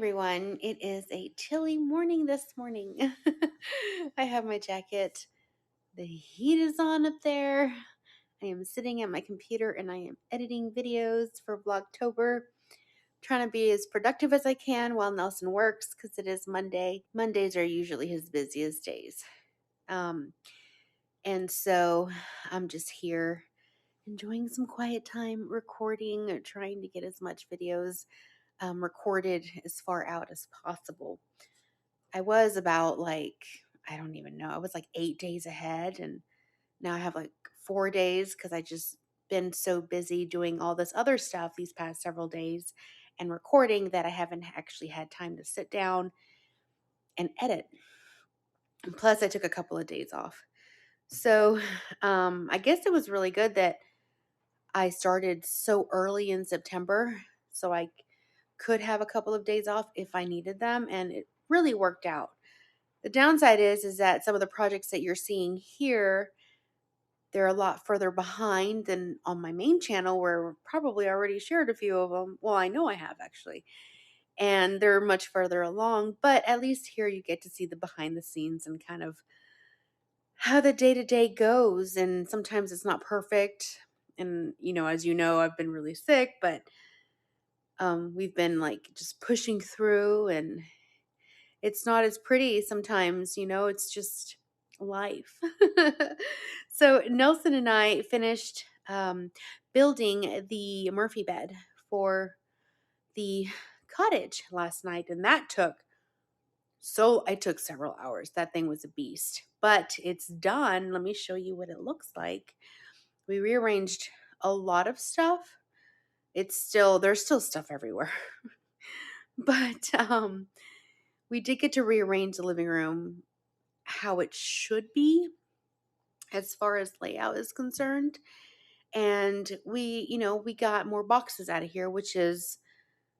everyone. It is a chilly morning this morning. I have my jacket. The heat is on up there. I am sitting at my computer and I am editing videos for Vlogtober. Trying to be as productive as I can while Nelson works because it is Monday. Mondays are usually his busiest days. And so I'm just here enjoying some quiet time, recording, or trying to get as much videos recorded as far out as possible. I was about I don't even know, I was like 8 days ahead, and now I have like 4 days because I just been so busy doing all this other stuff these past several days and recording that I haven't actually had time to sit down and edit. And plus, I took a couple of days off. So I guess it was really good that I started so early in September so I could have a couple of days off if I needed them, and it really worked out. The downside is that some of the projects that you're seeing here, they're a lot further behind than on my main channel where I've probably already shared a few of them. Well, I know I have actually. And they're much further along, but at least here you get to see the behind the scenes and kind of how the day-to-day goes. And sometimes it's not perfect. And, as you know, I've been really sick, but we've been just pushing through, and it's not as pretty sometimes, it's just life. So Nelson and I finished building the Murphy bed for the cottage last night, and I took several hours. That thing was a beast, but it's done. Let me show you what it looks like. We rearranged a lot of stuff. There's still stuff everywhere. But we did get to rearrange the living room how it should be as far as layout is concerned. And we got more boxes out of here, which is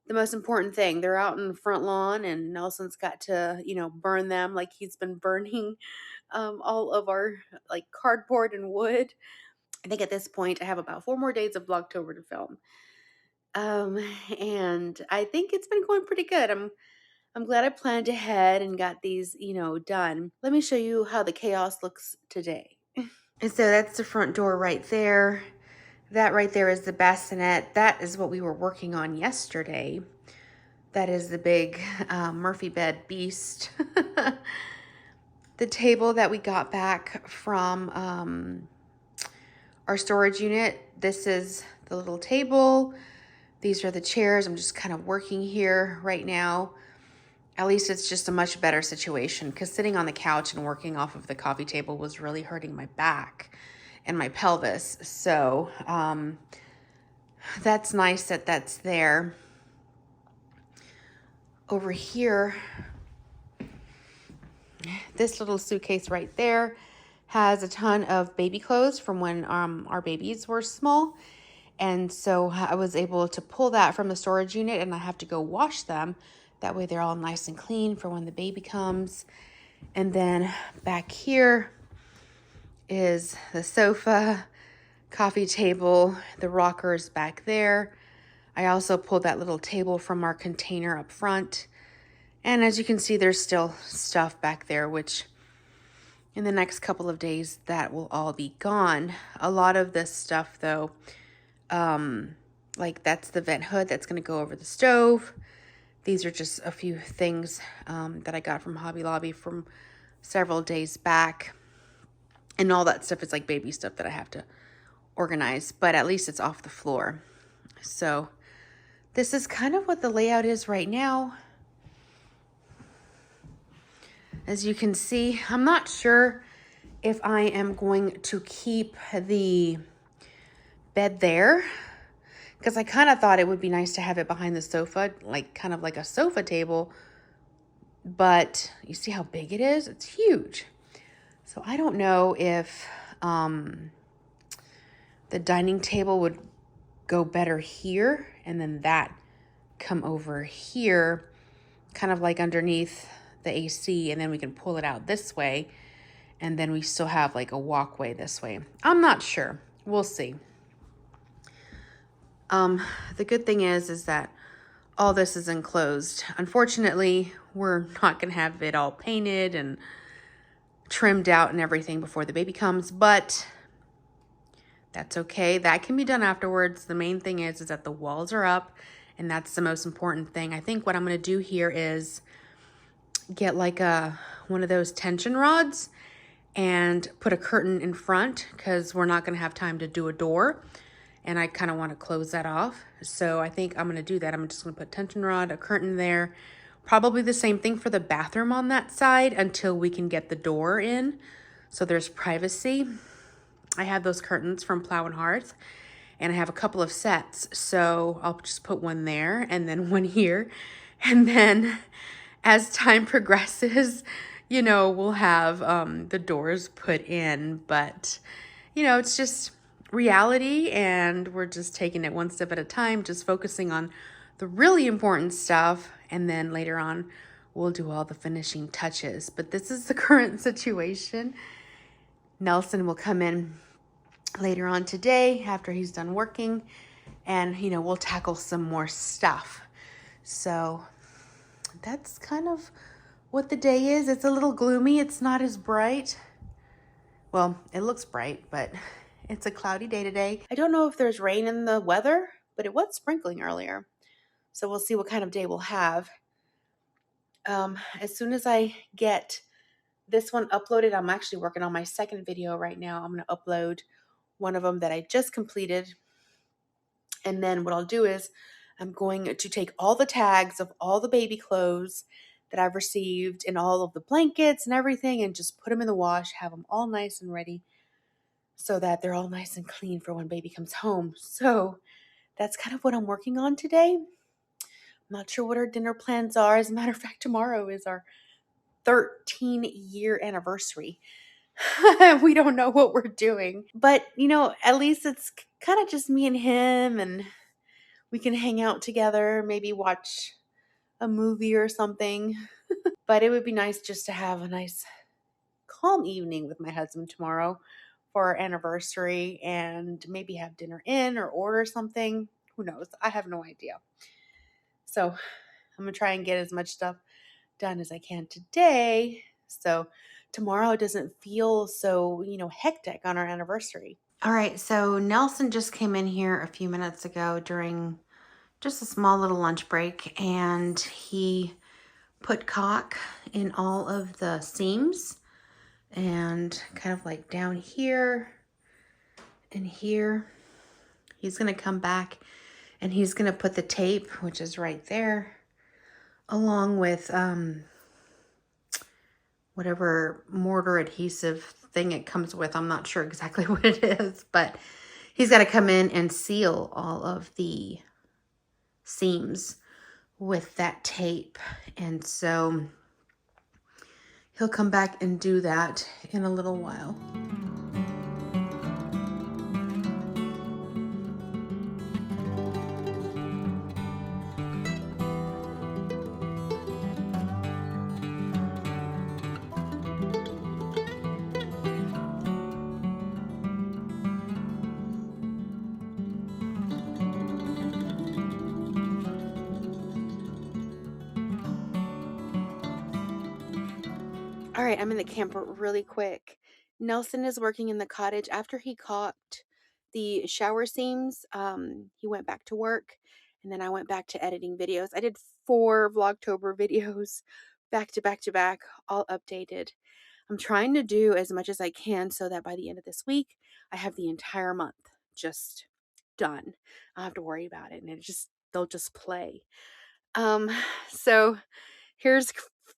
the most important thing. They're out in the front lawn, and Nelson's got to, burn them like he's been burning all of our cardboard and wood. I think at this point I have about 4 more days of Vlogtober to film. And I think it's been going pretty good. I'm glad I planned ahead and got these, done. Let me show you how the chaos looks today. And so that's the front door right there. That right there is the bassinet. That is what we were working on yesterday. That is the big Murphy bed beast. The table that we got back from our storage unit. This is the little table. These are the chairs. I'm just kind of working here right now. At least it's just a much better situation, because sitting on the couch and working off of the coffee table was really hurting my back and my pelvis. So that's nice that that's there. Over here, this little suitcase right there has a ton of baby clothes from when our babies were small. And so I was able to pull that from the storage unit, and I have to go wash them. That way they're all nice and clean for when the baby comes. And then back here is the sofa, coffee table, the rockers back there. I also pulled that little table from our container up front. And as you can see, there's still stuff back there, which in the next couple of days, that will all be gone. A lot of this stuff though, that's the vent hood that's going to go over the stove. These are just a few things that I got from Hobby Lobby from several days back. And all that stuff is like baby stuff that I have to organize, but at least it's off the floor. So this is kind of what the layout is right now. As you can see, I'm not sure if I am going to keep the bed there, because I kind of thought it would be nice to have it behind the sofa, kind of like a sofa table. But you see how big it is? It's huge. So I don't know if the dining table would go better here, and then that come over here, kind of like underneath the AC, and then we can pull it out this way, and then we still have like a walkway this way. I'm not sure. We'll see. The good thing is that all this is enclosed. Unfortunately, we're not going to have it all painted and trimmed out and everything before the baby comes, but that's okay. That can be done afterwards. The main thing is that the walls are up, and that's the most important thing. I think what I'm going to do here is get like one of those tension rods and put a curtain in front, because we're not going to have time to do a door, and I kind of want to close that off. So I think I'm going to do that. I'm just going to put tension rod, a curtain there, probably the same thing for the bathroom on that side until we can get the door in, so there's privacy. I have those curtains from Plow and Hearth, and I have a couple of sets, so I'll just put one there and then one here, and then as time progresses, you know, we'll have the doors put in. But you know, it's just reality, and we're just taking it one step at a time, just focusing on the really important stuff, and then later on we'll do all the finishing touches. But this is the current situation. Nelson will come in later on today after he's done working, and you know, we'll tackle some more stuff. So that's kind of what the day is. It's a little gloomy. It's not as bright. Well, it looks bright, but it's a cloudy day today. I don't know if there's rain in the weather, but it was sprinkling earlier. So we'll see what kind of day we'll have. As soon as I get this one uploaded, I'm actually working on my second video right now. I'm going to upload one of them that I just completed. And then what I'll do is I'm going to take all the tags of all the baby clothes that I've received and all of the blankets and everything, and just put them in the wash, have them all nice and ready so that they're all nice and clean for when baby comes home. So that's kind of what I'm working on today. I'm not sure what our dinner plans are. As a matter of fact, tomorrow is our 13-year anniversary. We don't know what we're doing, but you know, at least it's kind of just me and him, and we can hang out together, maybe watch a movie or something. But it would be nice just to have a nice calm evening with my husband tomorrow for our anniversary, and maybe have dinner in or order something. Who knows? I have no idea. So I'm gonna try and get as much stuff done as I can today, so tomorrow it doesn't feel so, you know, hectic on our anniversary. All right, so Nelson just came in here a few minutes ago during just a small little lunch break, and he put caulk in all of the seams, and kind of like down here and here. He's gonna come back and he's gonna put the tape, which is right there, along with whatever mortar adhesive thing it comes with. I'm not sure exactly what it is, but he's got to come in and seal all of the seams with that tape. And so he'll come back and do that in a little while. All right, I'm in the camper really quick. Nelson is working in the cottage. After he caulked the shower seams, he went back to work, and then I went back to editing videos. I did 4 Vlogtober videos back to back to back, all updated. I'm trying to do as much as I can so that by the end of this week, I have the entire month just done. I don't have to worry about it, and they'll just play. So here's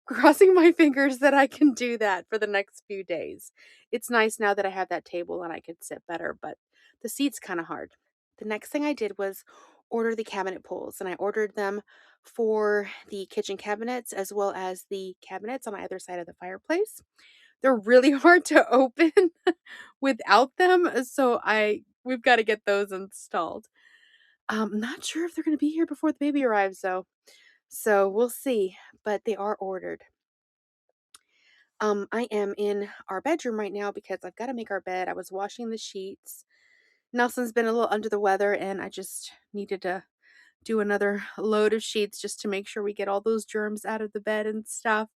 crossing my fingers that I can do that for the next few days. It's nice now that I have that table and I can sit better, but the seat's kind of hard. The next thing I did was order the cabinet pulls, and I ordered them for the kitchen cabinets as well as the cabinets on either side of the fireplace. They're really hard to open without them, so we've got to get those installed. I'm not sure if they're going to be here before the baby arrives though. So we'll see, but they are ordered. I am in our bedroom right now because I've got to make our bed. I was washing the sheets. Nelson's been a little under the weather, and I just needed to do another load of sheets just to make sure we get all those germs out of the bed and stuff.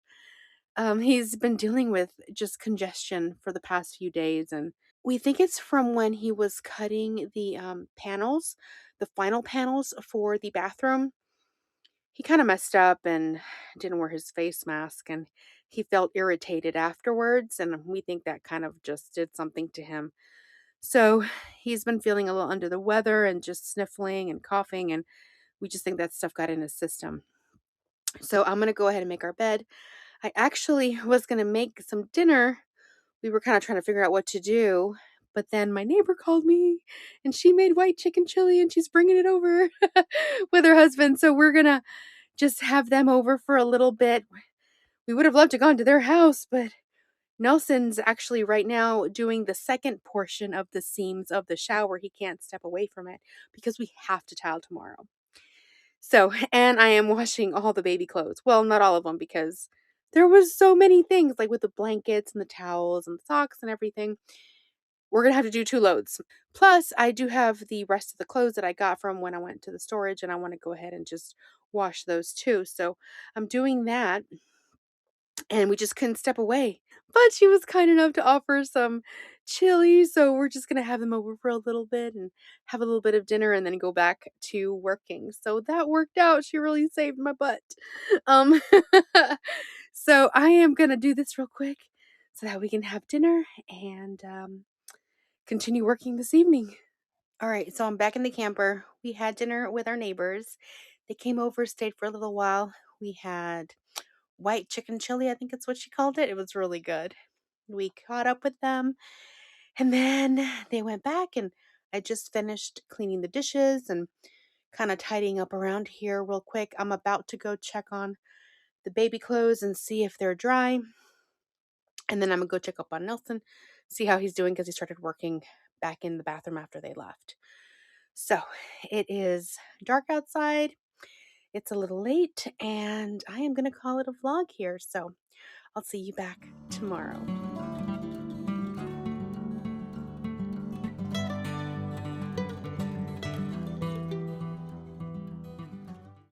He's been dealing with just congestion for the past few days, and we think it's from when he was cutting the panels, the final panels for the bathroom. He kind of messed up and didn't wear his face mask, and he felt irritated afterwards. And we think that kind of just did something to him. So he's been feeling a little under the weather and just sniffling and coughing. And we just think that stuff got in his system. So I'm going to go ahead and make our bed. I actually was going to make some dinner. We were kind of trying to figure out what to do. But then my neighbor called me and she made white chicken chili and she's bringing it over with her husband. So we're going to just have them over for a little bit. We would have loved to gone to their house, but Nelson's actually right now doing the second portion of the seams of the shower. He can't step away from it because we have to tile tomorrow. So, and I am washing all the baby clothes. Well, not all of them because there was so many things like with the blankets and the towels and the socks and everything. We're going to have to do 2 loads. Plus, I do have the rest of the clothes that I got from when I went to the storage, and I want to go ahead and just wash those too. So I'm doing that, and we just couldn't step away. But she was kind enough to offer some chili, so we're just going to have them over for a little bit and have a little bit of dinner and then go back to working. So that worked out. She really saved my butt. Um so I am going to do this real quick so that we can have dinner and continue working this evening. All right, so I'm back in the camper. We had dinner with our neighbors. They came over, stayed for a little while. We had white chicken chili, I think it's what she called it. It was really good. We caught up with them, and then they went back, and I just finished cleaning the dishes and kind of tidying up around here real quick. I'm about to go check on the baby clothes and see if they're dry. And then I'm gonna go check up on Nelson, see how he's doing because he started working back in the bathroom after they left. So it is dark outside. It's a little late, and I am going to call it a vlog here. So I'll see you back tomorrow.